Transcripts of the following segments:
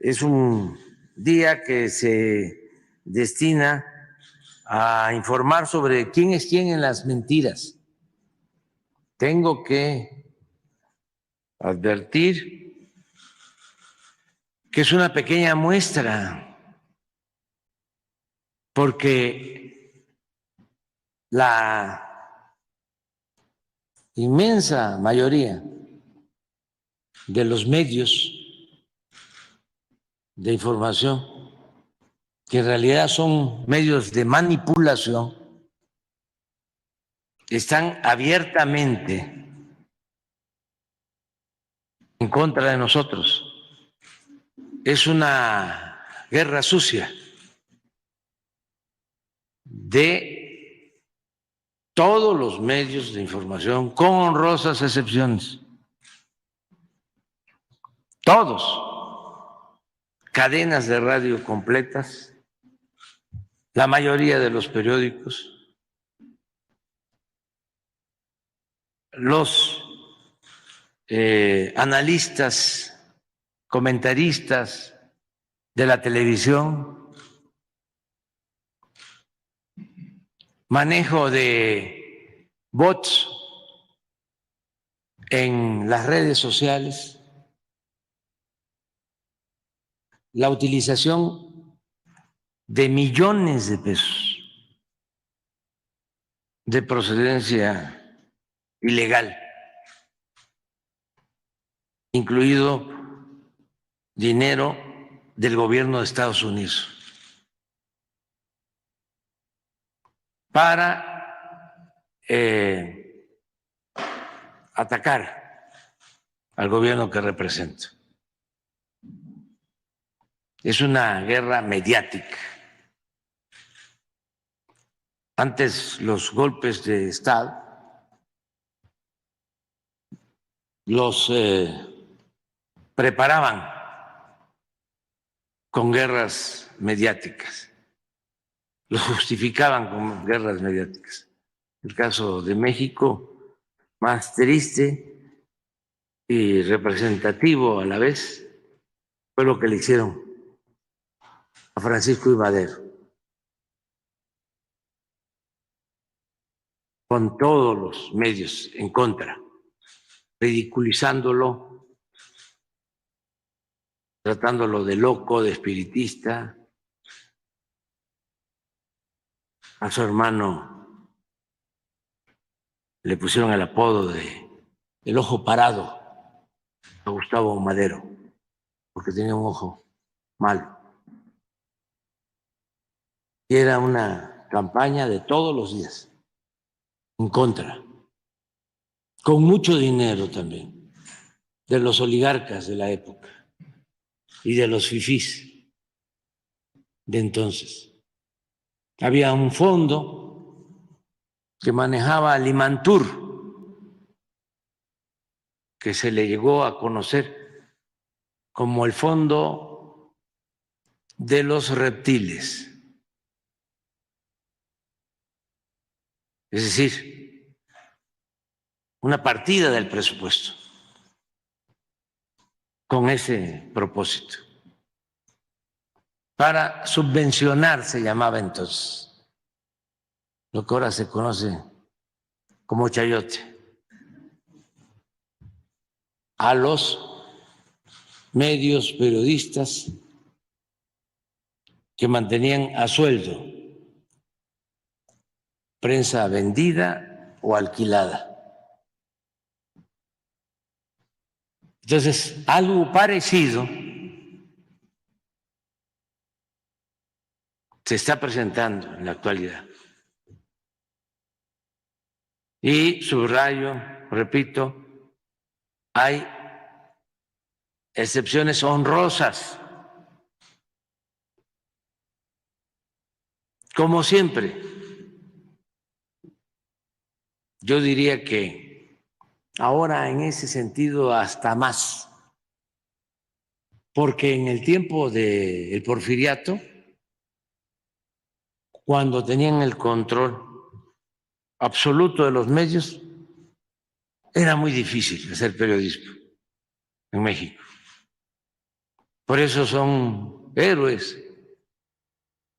Es un día que se destina a informar sobre quién es quién en las mentiras. Tengo que advertir que es una pequeña muestra, porque la inmensa mayoría de los medios de información, que en realidad son medios de manipulación, están abiertamente en contra de nosotros. Es una guerra sucia de todos los medios de información, con honrosas excepciones. Todos. Cadenas de radio completas, la mayoría de los periódicos, los analistas, comentaristas de la televisión, manejo de bots en las redes sociales, la utilización de millones de pesos de procedencia ilegal, incluido dinero del gobierno de Estados Unidos, para atacar al gobierno que represento. Es una guerra mediática. Antes los golpes de Estado los preparaban con guerras mediáticas, los justificaban con guerras mediáticas. El caso de México, más triste y representativo a la vez, fue lo que le hicieron a Francisco I. Madero, con todos los medios en contra, ridiculizándolo, tratándolo de loco, de espiritista. A su hermano le pusieron el apodo de el ojo parado a Gustavo Madero, porque tenía un ojo malo. Y era una campaña de todos los días en contra, con mucho dinero también, de los oligarcas de la época y de los fifís de entonces. Había un fondo que manejaba Limantur, que se le llegó a conocer como el fondo de los reptiles. Es decir, una partida del presupuesto con ese propósito. Para subvencionar, se llamaba entonces, lo que ahora se conoce como chayote, a los medios periodistas que mantenían a sueldo, prensa vendida o alquilada. Entonces, algo parecido se está presentando en la actualidad. Y subrayo, repito, hay excepciones honrosas, como siempre. Yo diría que ahora en ese sentido hasta más, porque en el tiempo del Porfiriato, cuando tenían el control absoluto de los medios, era muy difícil hacer periodismo en México, Por eso son héroes.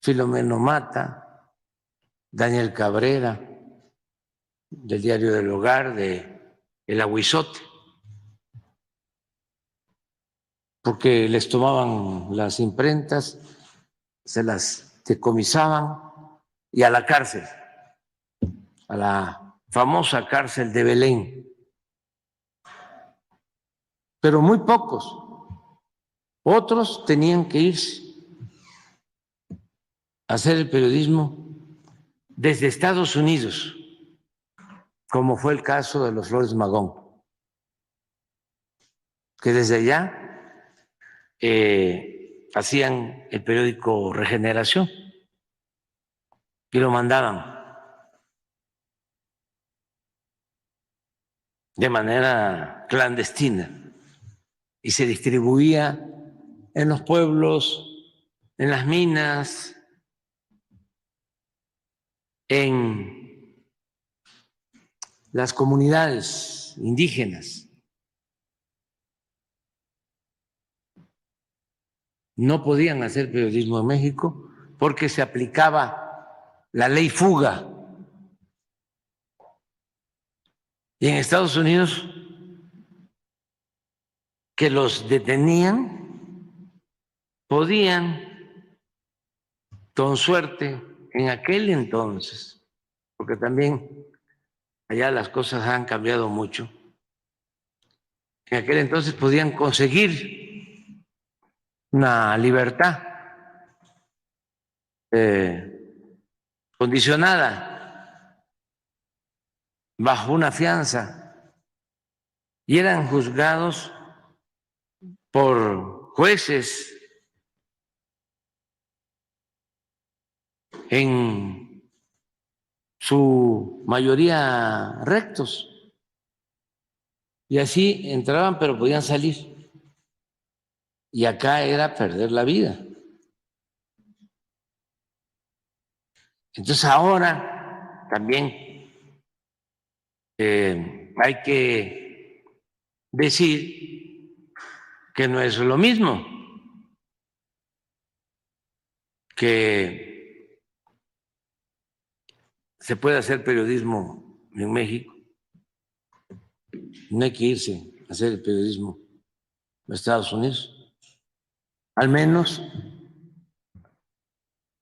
Filomeno Mata, Daniel Cabrera, del Diario del Hogar, de El Aguizote, porque les tomaban las imprentas, se las decomisaban y a la cárcel, a la famosa cárcel de Belén. Pero muy pocos. Otros tenían que irse a hacer el periodismo desde Estados Unidos, como fue el caso de los Flores Magón, que desde allá hacían el periódico Regeneración y lo mandaban de manera clandestina y se distribuía en los pueblos, en las minas, en las comunidades indígenas. No podían hacer periodismo en México porque se aplicaba la ley fuga. Y en Estados Unidos, que los detenían, podían, con suerte, en aquel entonces, porque también allá las cosas han cambiado mucho, en aquel entonces podían conseguir una libertad condicionada bajo una fianza y eran juzgados por jueces en su mayoría rectos y así entraban pero podían salir y acá era perder la vida. Entonces ahora también hay que decir que no es lo mismo, que se puede hacer periodismo en México, no hay que irse a hacer el periodismo en Estados Unidos, al menos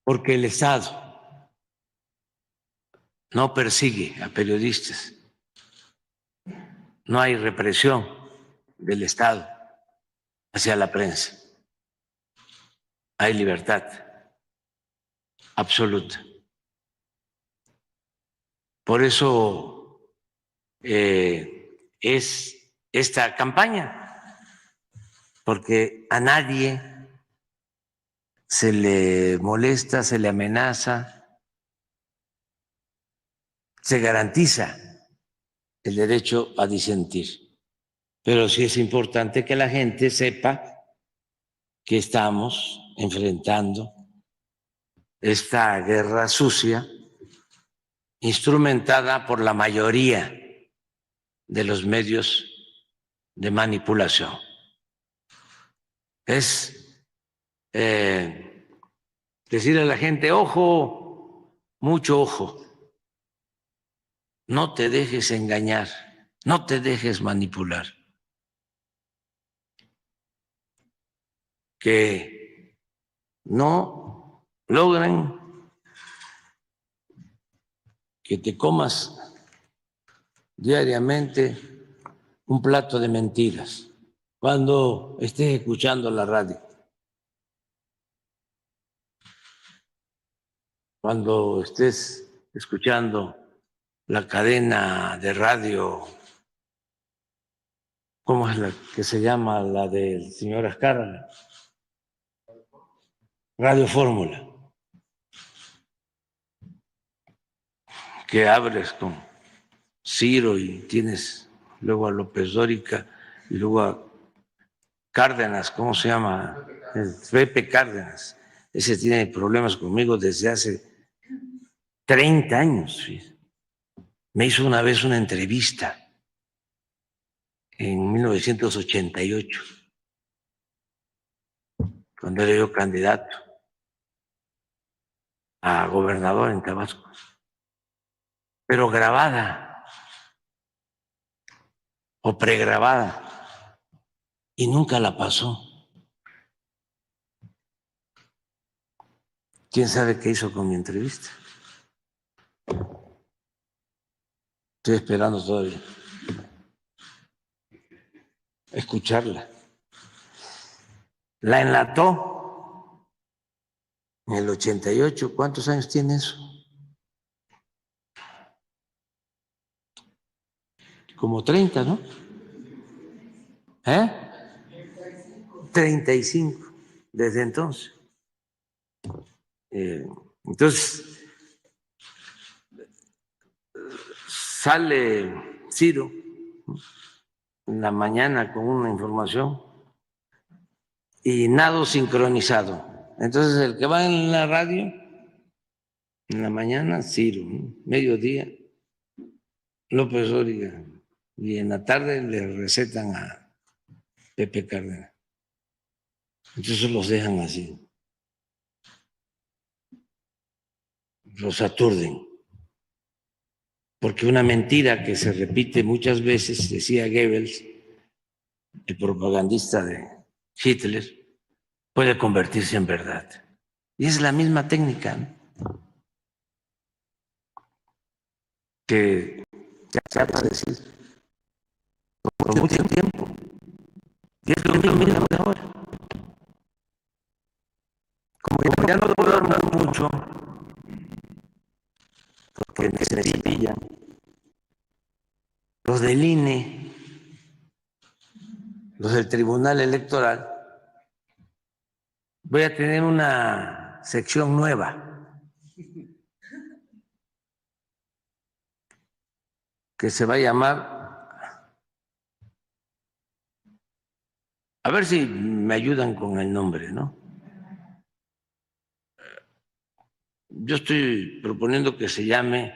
porque el Estado no persigue a periodistas, no hay represión del Estado hacia la prensa, hay libertad absoluta. Por eso es esta campaña, porque a nadie se le molesta, se le amenaza, se garantiza el derecho a disentir. Pero sí es importante que la gente sepa que estamos enfrentando esta guerra sucia instrumentada por la mayoría de los medios de manipulación. Es decirle a la gente, ojo, mucho ojo, no te dejes engañar, no te dejes manipular. Que no logren que te comas diariamente un plato de mentiras cuando estés escuchando la radio, cuando estés escuchando la cadena de radio, ¿cómo es la que se llama? La del señor Azcárraga, Radio Fórmula, que abres con Ciro y tienes luego a López Dóriga y luego a Cárdenas, ¿cómo se llama? El Pepe Cárdenas. Ese tiene problemas conmigo desde hace 30 años. Me hizo una vez una entrevista en 1988 cuando era yo candidato a gobernador en Tabasco, pero grabada o pregrabada, y nunca la pasó. ¿Quién sabe qué hizo con mi entrevista? Estoy esperando todavía escucharla. La enlató en el 88. ¿Cuántos años tiene eso? Como 30, ¿no? 35 desde entonces. Entonces, sale Ciro en la mañana con una información y nada sincronizado. Entonces, el que va en la radio, en la mañana, Ciro, ¿no? Mediodía, López Dóriga, y en la tarde le recetan a Pepe Cárdenas. Entonces los dejan así, los aturden. Porque una mentira que se repite muchas veces, decía Goebbels, el propagandista de Hitler, puede convertirse en verdad. Y es la misma técnica, ¿no?, que ya se ha padecido por mucho tiempo. Y es lo mismo de ahora. Como ya no puedo hablar mucho, porque me cepillan, los del INE, los del Tribunal Electoral, voy a tener una sección nueva que se va a llamar, a ver si me ayudan con el nombre, ¿no? Yo estoy proponiendo que se llame,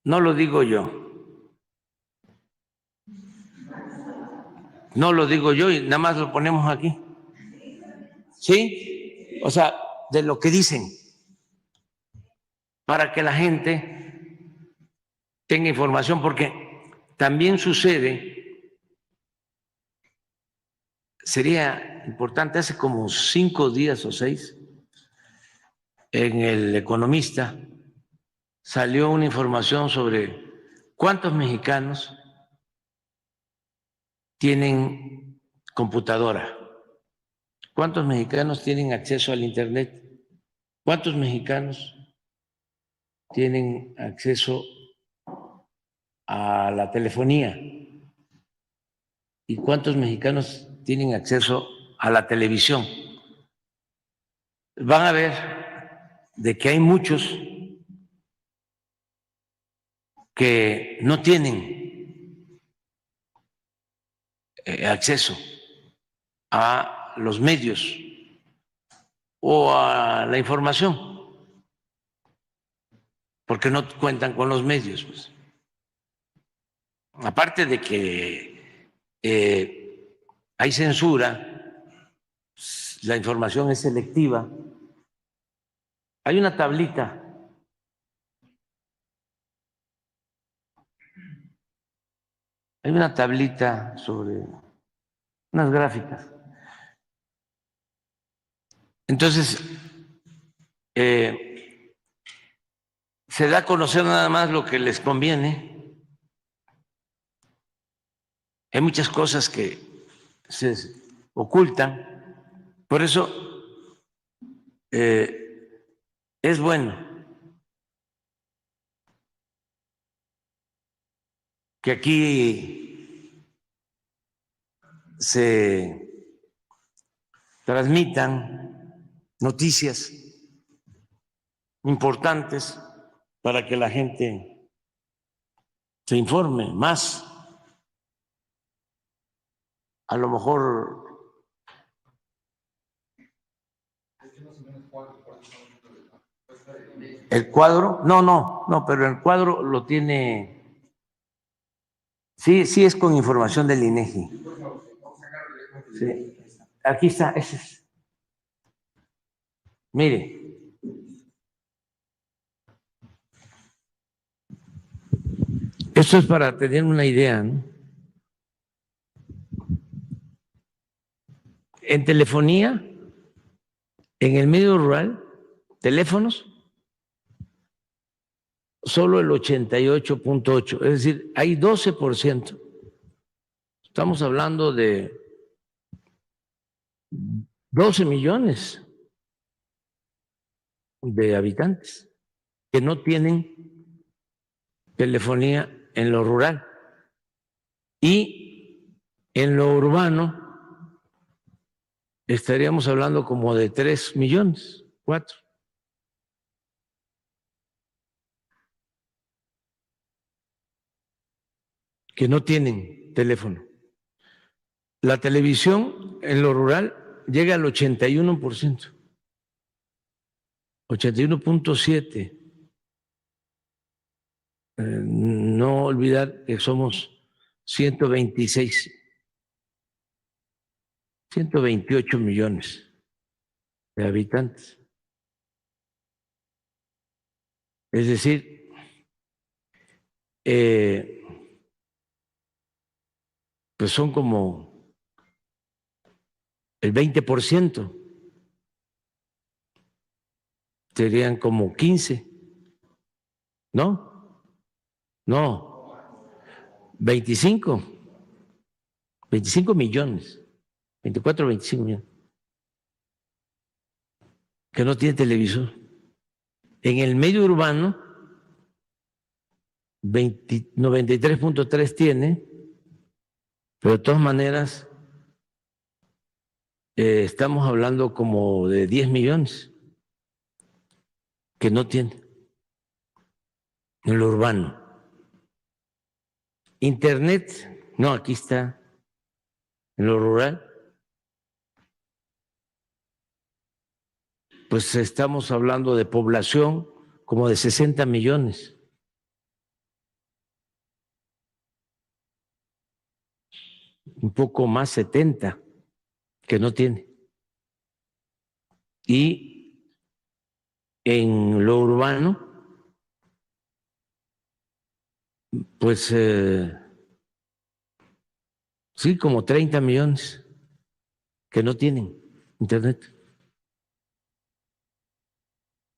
no lo digo yo, no lo digo yo y nada más lo ponemos aquí. ¿Sí? O sea, de lo que dicen, para que la gente tenga información, porque también sucede, sería importante, hace como 5 días o 6, en El Economista salió una información sobre cuántos mexicanos tienen computadora, cuántos mexicanos tienen acceso al Internet, cuántos mexicanos tienen acceso a la telefonía y cuántos mexicanos tienen acceso a la televisión. Van a ver de que hay muchos que no tienen acceso a los medios o a la información, porque no cuentan con los medios, pues. Aparte de que hay censura, la información es selectiva, hay una tablita sobre unas gráficas. Entonces, se da a conocer nada más lo que les conviene. Hay muchas cosas que se ocultan. Por eso es bueno que aquí se transmitan noticias importantes para que la gente se informe más. A lo mejor el cuadro, no, pero el cuadro lo tiene, sí, sí es con información del INEGI. Sí. Aquí está, ese es. Mire, esto es para tener una idea, ¿no? En telefonía, en el medio rural, teléfonos, solo el 88.8, es decir, hay 12%. Estamos hablando de 12 millones de habitantes que no tienen telefonía en lo rural. Y en lo urbano estaríamos hablando como de 3 millones, 4, que no tienen teléfono. La televisión en lo rural llega al 81%, 81.7%. No olvidar que somos 126, 128 millones de habitantes. Es decir, pues son como el 20%, serían como 15, ¿no? No, 25, 25 millones, 24, 25 millones, que no tienen televisor. En el medio urbano, 93.3 tiene, pero de todas maneras estamos hablando como de 10 millones que no tienen en lo urbano. Internet, no, aquí está, en lo rural, pues estamos hablando de población como de 60 millones. Un poco más, 70, que no tiene. Y en lo urbano, pues sí, como 30 millones que no tienen internet.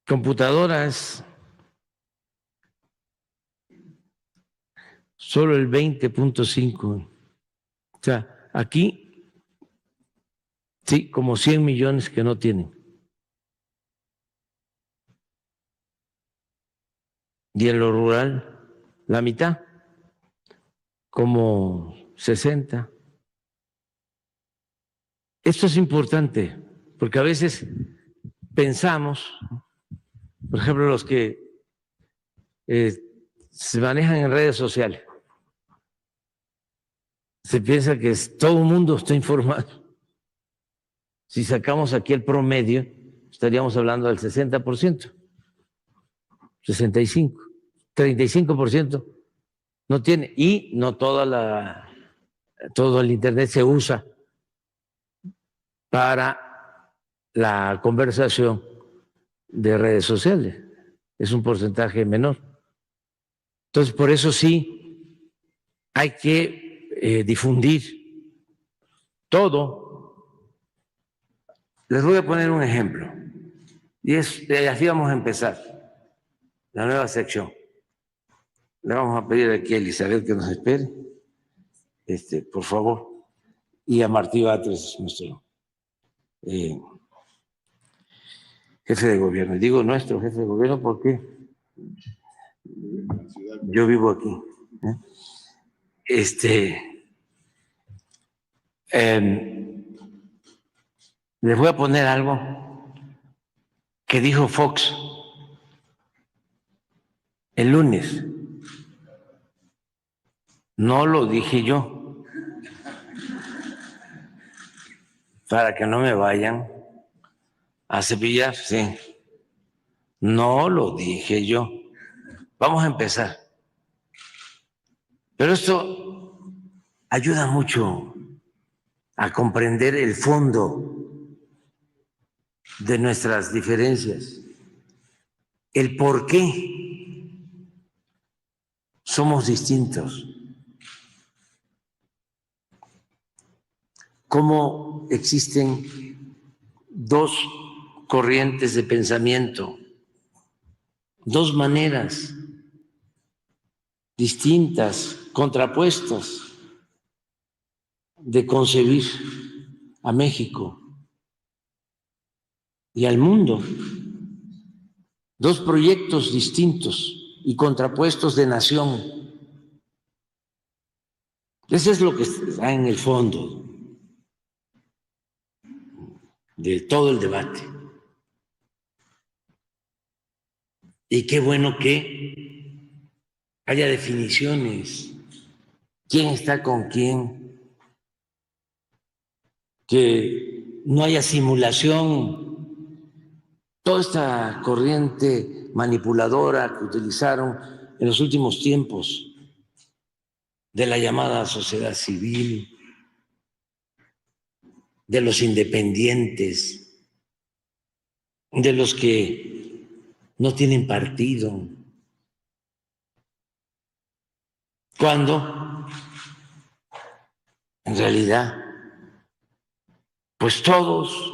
Computadoras, solo el 20.5. O sea, aquí sí, como 100 millones que no tienen. Y en lo rural, la mitad, como 60. Esto es importante, porque a veces pensamos, por ejemplo, los que se manejan en redes sociales, se piensa que todo el mundo está informado. Si sacamos aquí el promedio, estaríamos hablando del 60%, 65%, 35% no tiene, y no todo el Internet se usa para la conversación de redes sociales, es un porcentaje menor. Entonces, por eso sí hay que difundir todo. Les voy a poner un ejemplo, y así vamos a empezar la nueva sección. Le vamos a pedir aquí a Elizabeth que nos espere, por favor, y a Martí Batres, nuestro jefe de gobierno. Digo nuestro jefe de gobierno porque yo vivo aquí. Les voy a poner algo que dijo Fox el lunes. No lo dije yo, para que no me vayan a cepillar, sí. No lo dije yo. Vamos a empezar. Pero esto ayuda mucho a comprender el fondo de nuestras diferencias, el por qué somos distintos, cómo existen dos corrientes de pensamiento, dos maneras distintas, contrapuestas de concebir a México y al mundo, dos proyectos distintos y contrapuestos de nación. Eso es lo que está en el fondo de todo el debate. Y qué bueno que haya definiciones, quién está con quién, que no haya simulación, toda esta corriente manipuladora que utilizaron en los últimos tiempos de la llamada sociedad civil, de los independientes, de los que no tienen partido, cuando en realidad pues todos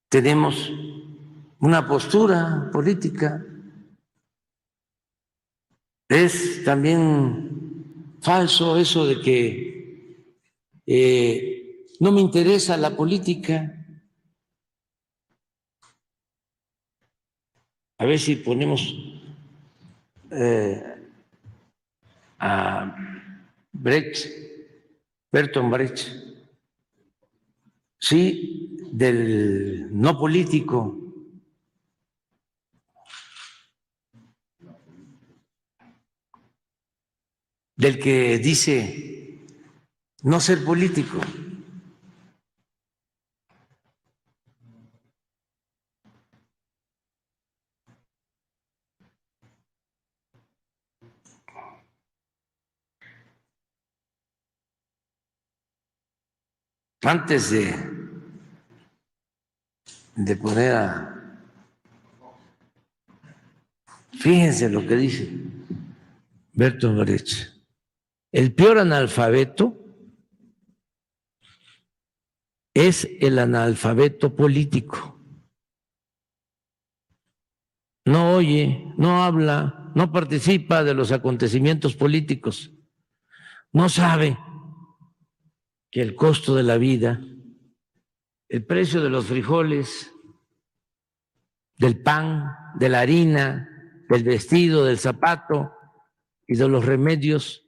tenemos una postura política. Es también falso eso de que no me interesa la política. A ver si ponemos a Brecht, Bertolt Brecht, sí, del no político. Del que dice no ser político. Antes de poner a... Fíjense lo que dice Bertolt Brecht. El peor analfabeto es el analfabeto político. No oye, no habla, no participa de los acontecimientos políticos. No sabe que el costo de la vida, el precio de los frijoles, del pan, de la harina, del vestido, del zapato y de los remedios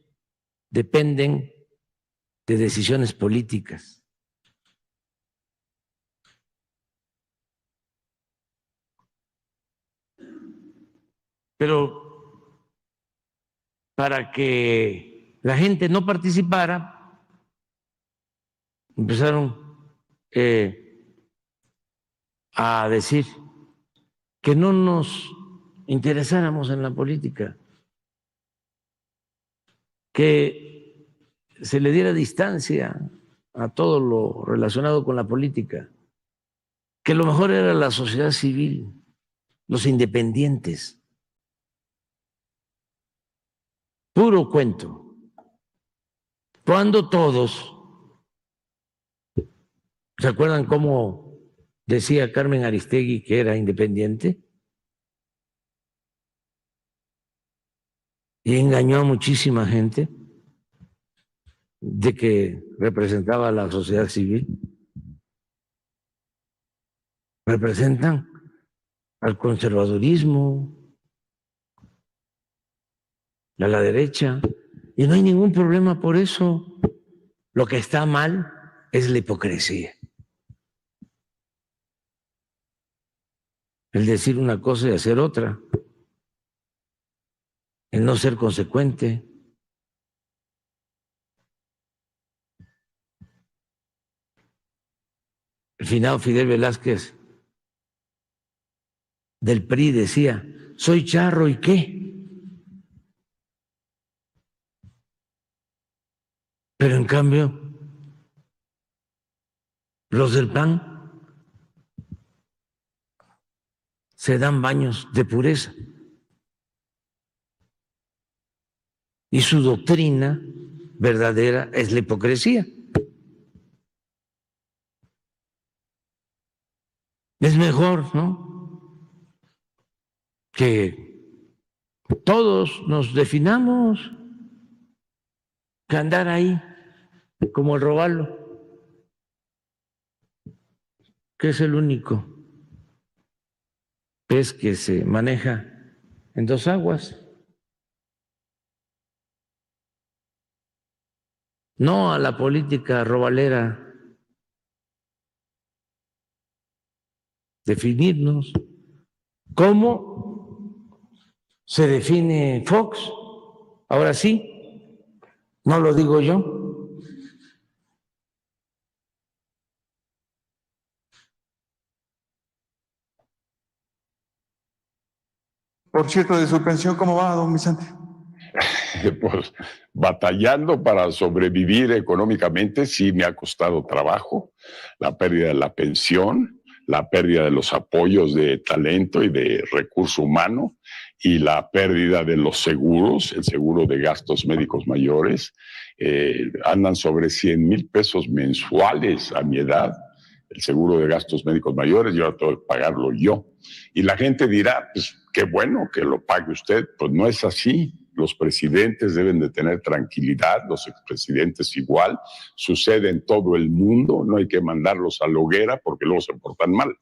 dependen de decisiones políticas. Pero para que la gente no participara, empezaron a decir que no nos interesáramos en la política, que se le diera distancia a todo lo relacionado con la política, que lo mejor era la sociedad civil, los independientes. Puro cuento. Cuando todos, ¿se acuerdan cómo decía Carmen Aristegui que era independiente? Y engañó a muchísima gente de que representaba a la sociedad civil. Representan al conservadurismo, a la derecha, y no hay ningún problema por eso. Lo que está mal es la hipocresía. El decir una cosa y hacer otra, el no ser consecuente. El finado Fidel Velázquez del PRI decía, soy charro y qué. Pero en cambio, los del PAN se dan baños de pureza. Y su doctrina verdadera es la hipocresía. Es mejor, ¿no?, que todos nos definamos, que andar ahí como el robalo, que es el único pez que se maneja en dos aguas. No a la política robalera. Definirnos. ¿Cómo se define Fox? Ahora sí, no lo digo yo. Por cierto, de su pensión, ¿cómo va, don Vicente? Pues batallando para sobrevivir económicamente, sí me ha costado trabajo. La pérdida de la pensión, la pérdida de los apoyos de talento y de recurso humano y la pérdida de los seguros, el seguro de gastos médicos mayores. Andan sobre 100,000 pesos mensuales a mi edad, el seguro de gastos médicos mayores, yo tengo que pagarlo yo. Y la gente dirá, pues qué bueno que lo pague usted. Pues no es así. Los presidentes deben de tener tranquilidad, los expresidentes igual. Sucede en todo el mundo, no hay que mandarlos a la hoguera porque luego se portan mal.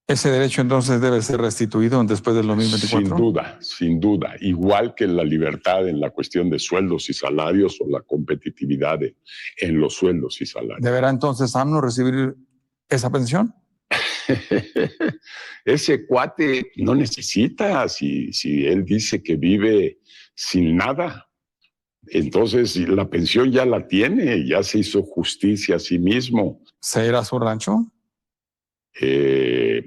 ¿Ese derecho entonces debe ser restituido después del 2024? Sin duda, sin duda. Igual que la libertad en la cuestión de sueldos y salarios o la competitividad en los sueldos y salarios. ¿Deberá entonces AMLO recibir esa pensión? Ese cuate no necesita, si él dice que vive sin nada, entonces la pensión ya la tiene, ya se hizo justicia a sí mismo. ¿Se irá a su rancho?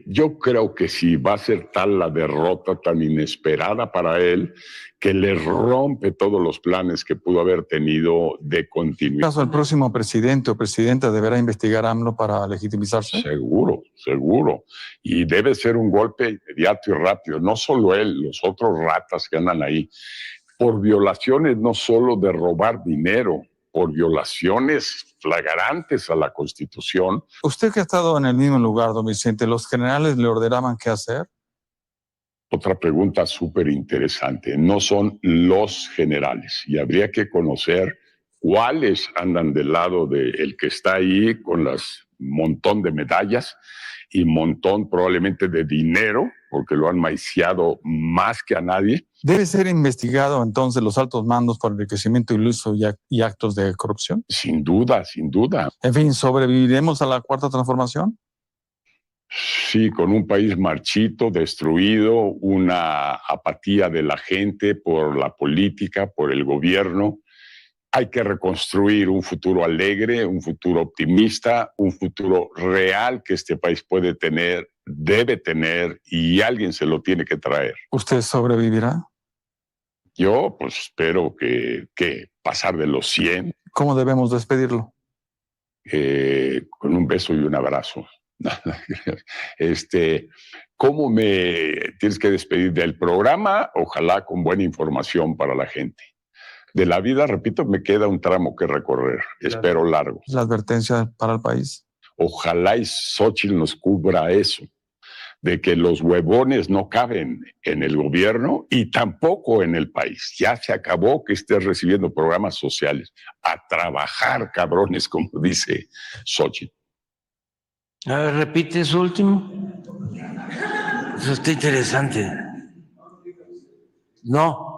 Yo creo que sí, va a ser tal la derrota tan inesperada para él que le rompe todos los planes que pudo haber tenido de continuidad. ¿Acaso el próximo presidente o presidenta deberá investigar a AMLO para legitimizarse? Seguro, seguro. Y debe ser un golpe inmediato y rápido. No solo él, los otros ratas que andan ahí. Por violaciones no solo de robar dinero, por violaciones flagrantes a la Constitución. Usted que ha estado en el mismo lugar, don Vicente, ¿los generales le ordenaban qué hacer? Otra pregunta súper interesante. No son los generales y habría que conocer cuáles andan del lado del que está ahí con las montón de medallas y montón probablemente de dinero, porque lo han maiciado más que a nadie. ¿Debe ser investigado entonces los altos mandos por enriquecimiento iluso y actos de corrupción? Sin duda, sin duda. En fin, ¿sobreviviremos a la cuarta transformación? Sí, con un país marchito, destruido, una apatía de la gente por la política, por el gobierno. Hay que reconstruir un futuro alegre, un futuro optimista, un futuro real que este país puede tener, debe tener, y alguien se lo tiene que traer. ¿Usted sobrevivirá? Yo, pues, espero que pasar de los 100. ¿Cómo debemos despedirlo? Con un beso y un abrazo. ¿Cómo me tienes que despedir del programa? Ojalá con buena información para la gente. De la vida, repito, me queda un tramo que recorrer, espero largo. La advertencia para el país. Ojalá y Xóchitl nos cubra eso, de que los huevones no caben en el gobierno y tampoco en el país. Ya se acabó que estés recibiendo programas sociales. A trabajar, cabrones, como dice Xóchitl. A ver, repite eso último. Eso está interesante. No.